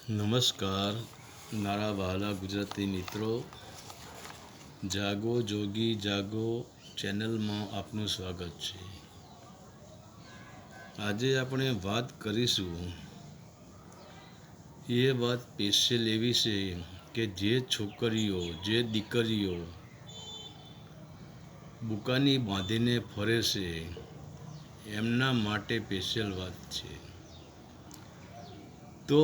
નમસ્કાર મારા વહાલા ગુજરાતી મિત્રો, જાગો જોગી જાગો ચેનલમાં આપનું સ્વાગત છે। આજે આપણે વાત કરીશું એ વાત સ્પેશિયલ એવી છે કે જે છોકરીઓ જે દીકરીઓ બુકાની બાંધીને ફરે છે એમના માટે સ્પેશિયલ વાત છે। તો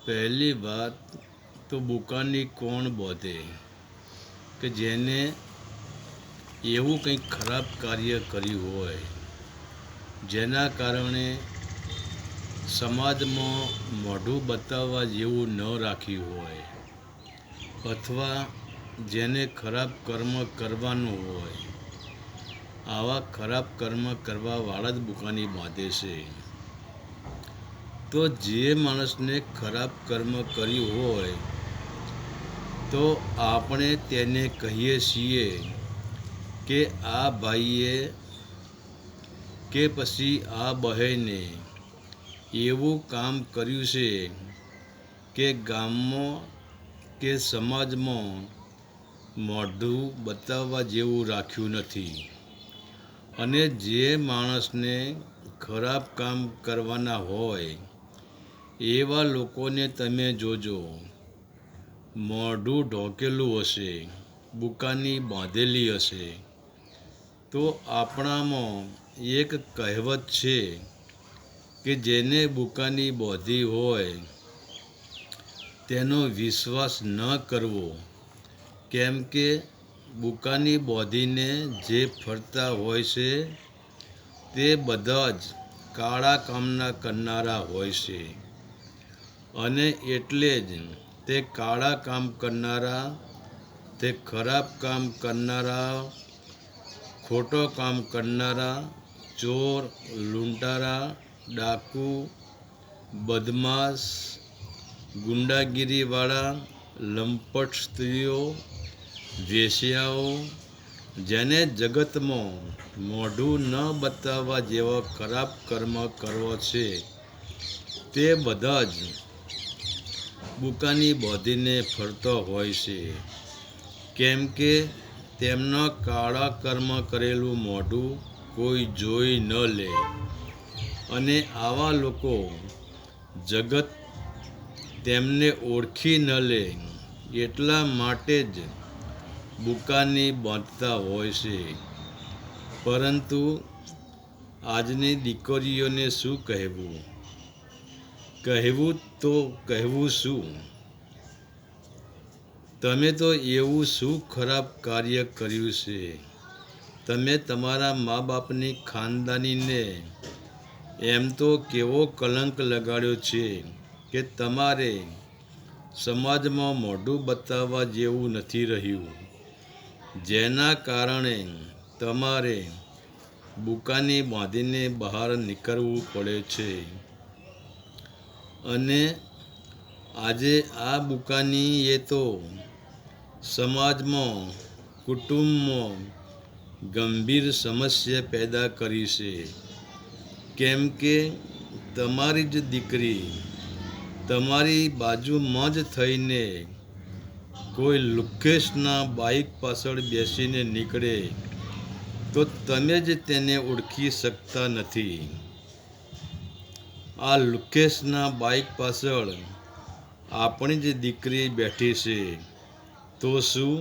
પહેલી વાત તો બુકાની કોણ બાંધે કે જેને એવું કંઈક ખરાબ કાર્ય કર્યું હોય જેના કારણે સમાજમાં મોઢું બતાવવા જેવું ન રાખ્યું હોય અથવા જેને ખરાબ કર્મ કરવાનું હોય આવા ખરાબ કર્મ કરવાવાળા જ બુકાની બાંધે છે। તો જે માણસને ખરાબ કર્મ કર્યું હોય તો આપણે તેને કહીએ છીએ કે આ ભાઈએ કે પછી આ બહેને એવું કામ કર્યું છે કે ગામમાં કે સમાજમાં મોઢું બતાવવા જેવું રાખ્યું નથી। અને જે માણસને ખરાબ કામ કરવાના હોય એવા લોકોને તમે જોજો મોઢું ઢોકેલું હશે, બુકાની બાંધેલી હશે। તો આપણામાં એક કહેવત છે કે જેને બુકાની બાંધી હોય તેનો વિશ્વાસ ન કરવો, કેમ કે બુકાની બાંધીને જે ફરતા હોય છે તે બધા જ કાળા કામના કરનારા હોય છે। અને એટલે જ તે કાળા કામ કરનારા, તે ખરાબ કામ કરનારા, ખોટો કામ કરનારા, ચોર, લૂંટારા, ડાકુ, બદમાશ, ગુંડાગીરીવાળા, લંપટ સ્ત્રીઓ, વેશ્યાઓ, જેને જગતમાં મોઢું ન બતાવવા જેવા ખરાબ કર્મ કરવા છે તે બધા જ બુકાની બાંધીને ફરતા હોય છે, કેમ કે તેમના કાળા કર્મ કરેલું મોઢું કોઈ જોઈ ન લે। અને આવા લોકો જગત તેમને ઓળખી ન લે એટલા માટે જ બુકાની બાંધતા હોય છે। પરંતુ આજની દીકરીઓને શું કહેવું? કહેવું તો કહેવું શું? તમે તો એવું શું ખરાબ કાર્ય કર્યું છે? તમે તમારા મા બાપની ખાનદાનીને એમ તો કેવો કલંક લગાડ્યો છે કે તમારે સમાજમાં મોઢું બતાવવા જેવું નથી રહ્યું, જેના કારણે તમારે બુકાની બાંધીને બહાર નીકળવું પડે છે। અને આજે આ બુકાની એ તો સમાજમાં, કુટુંબમાં ગંભીર સમસ્યા પેદા કરી છે, કેમ કે તમારી જ દીકરી તમારી બાજુમાં જ થઈને કોઈ લુખ્ખેસના બાઇક પાછળ બેસીને નીકળે તો તમે જ તેને ઓળખી શકતા નથી। આ લુખ્ખેસના બાઇક પાછળ આપણી જ દીકરી બેઠી છે, તો શું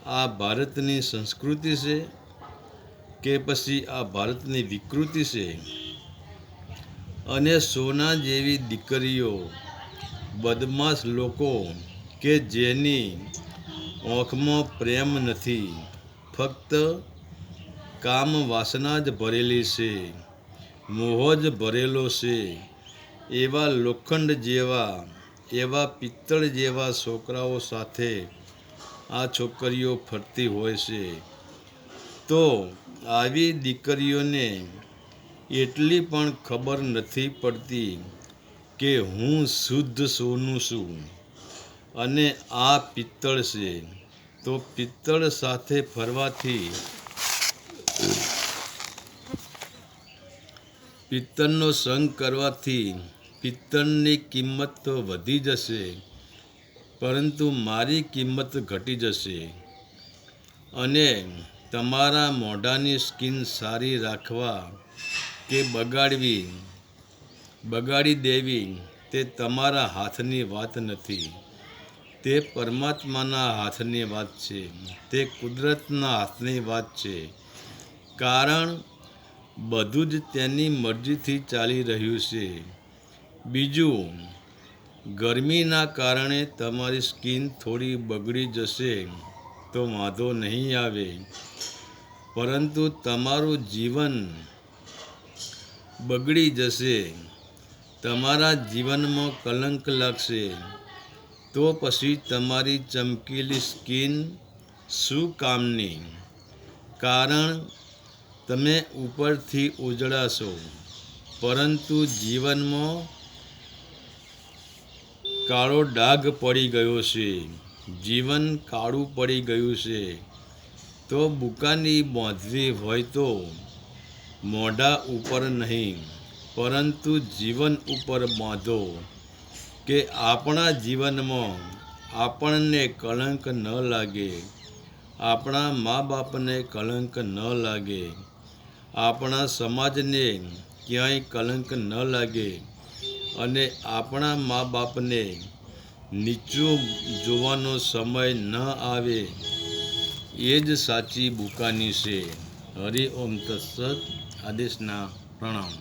આ ભારતની સંસ્કૃતિ છે કે પછી આ ભારતની વિકૃતિ છે? અને સોના જેવી દીકરીઓ બદમાશ લોકો કે જેની આંખમાં પ્રેમ નથી, ફક્ત કામ વાસના જ ભરેલી છે, મોહ જ ભરેલો છે, એવા લોખંડ જેવા, એવા પિત્તળ જેવા છોકરાઓ સાથે આ છોકરીઓ ફરતી હોય છે। તો આવી દીકરીઓને એટલી પણ ખબર નથી પડતી કે હું શુદ્ધ સોનું છું અને આ પિત્તળ છે। તો પિત્તળ સાથે ફરવાથી, પિત્તળનો સંગ કરવાથી પિત્તળની કિંમત તો વધી જશે, પરંતુ મારી કિંમત ઘટી જશે. અને તમારા મોઢાની સ્કિન સારી રાખવા કે બગાડી દેવી તે તમારા હાથની વાત નથી. તે પરમાત્માના હાથની વાત છે, તે કુદરતના હાથની વાત છે. કારણ બધું જ તેની મરજીથી ચાલી રહ્યું છે. બીજું, ગરમીના કારણે તમારી સ્કિન થોડી બગડી જશે તો વાંધો નહીં આવે, પરંતુ તમારું જીવન બગડી જશે, તમારા જીવનમાં કલંક લાગશે, તો પછી તમારી ચમકેલી સ્કિન શું કામની? કારણ તમે ઉપરથી ઉજળા, પરંતુ જીવનમાં કાળો ડાઘ પડી ગયો છે. જીવન કાળું પડી ગયું છે. તો બુકાની બાંધવી હોય તો મોઢા ઉપર નહીં, પરંતુ જીવન ઉપર બાંધો, કે આપણા જીવનમાં આપણને કલંક ન લાગે, આપણા મા બાપને કલંક ન લાગે, આપણા સમાજને ક્યાંય કલંક ન લાગે, અને આપણા મા બાપને નીચું જોવાનો સમય ન આવે. એ જ સાચી બુકાની છે. હરિ ઓમ તત્સત. આદેશના પ્રણામ.